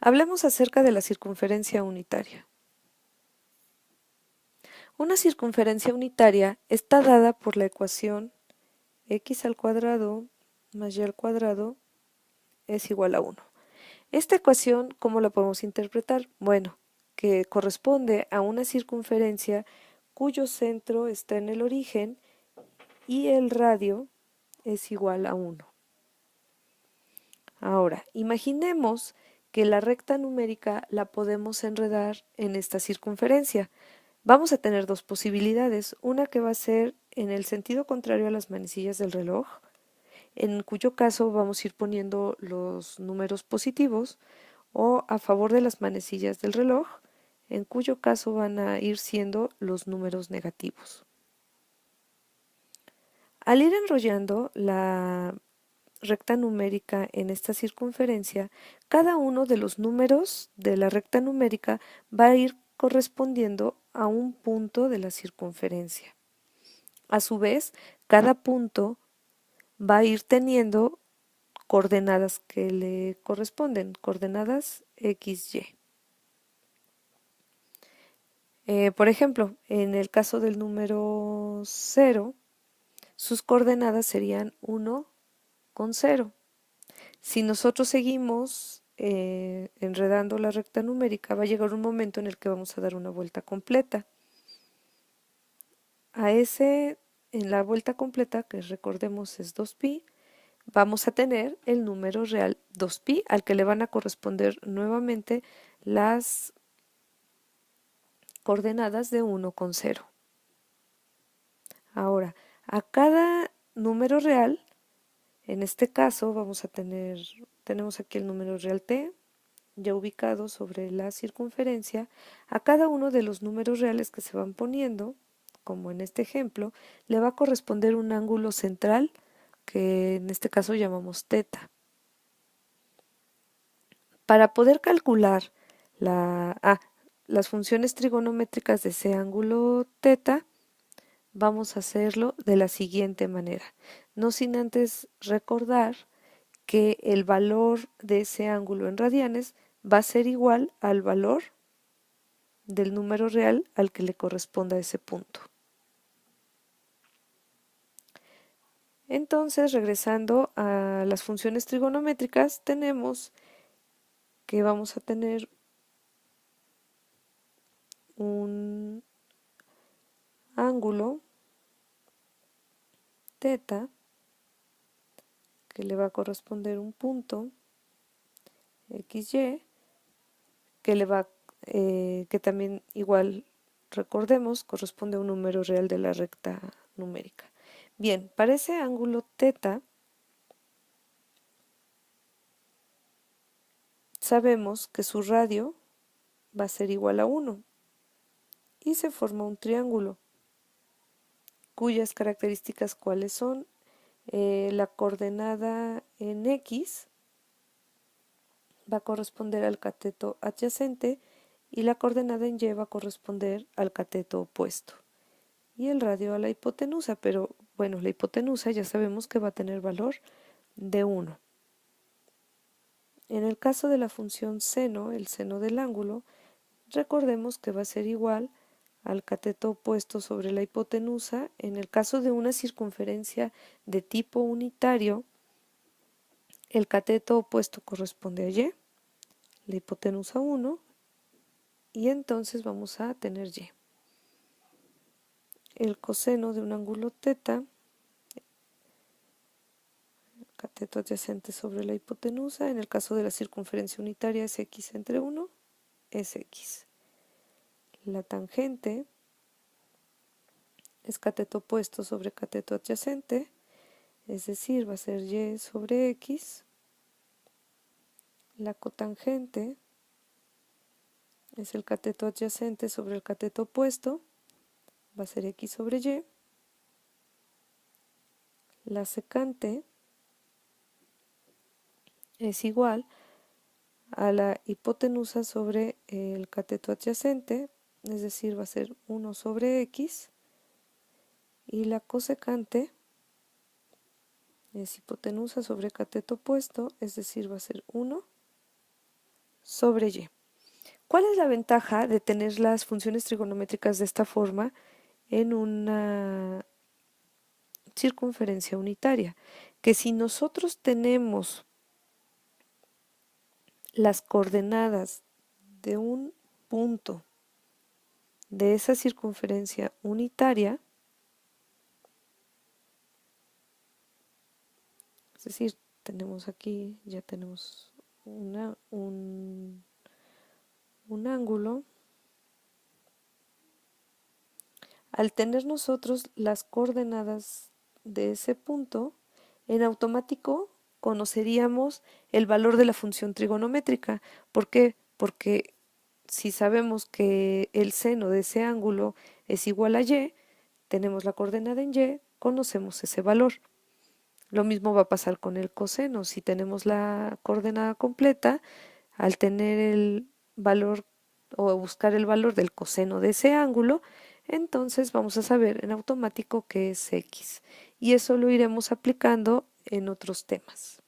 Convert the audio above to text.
Hablemos acerca de la circunferencia unitaria. Una circunferencia unitaria está dada por la ecuación x al cuadrado más y al cuadrado es igual a 1. Esta ecuación, ¿cómo la podemos interpretar? Bueno, que corresponde a una circunferencia cuyo centro está en el origen y el radio es igual a 1. Ahora, imaginemos que la recta numérica la podemos enredar en esta circunferencia. Vamos a tener dos posibilidades, una que va a ser en el sentido contrario a las manecillas del reloj, en cuyo caso vamos a ir poniendo los números positivos, o a favor de las manecillas del reloj, en cuyo caso van a ir siendo los números negativos. Al ir enrollando la recta numérica en esta circunferencia, cada uno de los números de la recta numérica va a ir correspondiendo a un punto de la circunferencia. A su vez, cada punto va a ir teniendo coordenadas que le corresponden, coordenadas x, y. Por ejemplo, en el caso del número 0, sus coordenadas serían 1 con 0. Si nosotros seguimos enredando la recta numérica, va a llegar un momento en el que vamos a dar una vuelta completa. En la vuelta completa, que recordemos es 2pi, vamos a tener el número real 2pi, al que le van a corresponder nuevamente las coordenadas de 1 con 0. Ahora, a cada número real, en este caso tenemos aquí el número real t, ya ubicado sobre la circunferencia. A cada uno de los números reales que se van poniendo, como en este ejemplo, le va a corresponder un ángulo central, que en este caso llamamos teta. Para poder calcular las funciones trigonométricas de ese ángulo teta, vamos a hacerlo de la siguiente manera, no sin antes recordar que el valor de ese ángulo en radianes va a ser igual al valor del número real al que le corresponda ese punto. Entonces, regresando a las funciones trigonométricas, tenemos que vamos a tener un ángulo teta que le va a corresponder un punto xy que también igual recordemos corresponde a un número real de la recta numérica. Bien, para ese ángulo teta sabemos que su radio va a ser igual a 1 y se forma un triángulo cuyas características cuáles son la coordenada en x va a corresponder al cateto adyacente y la coordenada en y va a corresponder al cateto opuesto y el radio a la hipotenusa, pero bueno, la hipotenusa ya sabemos que va a tener valor de 1. En el caso de la función seno, el seno del ángulo, recordemos que va a ser igual al cateto opuesto sobre la hipotenusa. En el caso de una circunferencia de tipo unitario, el cateto opuesto corresponde a y, la hipotenusa 1, y entonces vamos a tener y. El coseno de un ángulo teta, cateto adyacente sobre la hipotenusa, en el caso de la circunferencia unitaria es x entre 1, es x. La tangente es cateto opuesto sobre cateto adyacente, es decir, va a ser y sobre x. La cotangente es el cateto adyacente sobre el cateto opuesto, va a ser x sobre y. La secante es igual a la hipotenusa sobre el cateto adyacente, es decir, va a ser 1 sobre x. Y la cosecante es hipotenusa sobre cateto opuesto, es decir, va a ser 1 sobre y. ¿Cuál es la ventaja de tener las funciones trigonométricas de esta forma en una circunferencia unitaria? Que si nosotros tenemos las coordenadas de un punto de esa circunferencia unitaria, es decir, tenemos aquí, ya tenemos un ángulo. Al tener nosotros las coordenadas de ese punto, en automático conoceríamos el valor de la función trigonométrica. ¿Por qué? Porque si sabemos que el seno de ese ángulo es igual a y, tenemos la coordenada en y, conocemos ese valor. Lo mismo va a pasar con el coseno. Si tenemos la coordenada completa, al tener el valor o buscar el valor del coseno de ese ángulo, entonces vamos a saber en automático que es x. Y eso lo iremos aplicando en otros temas.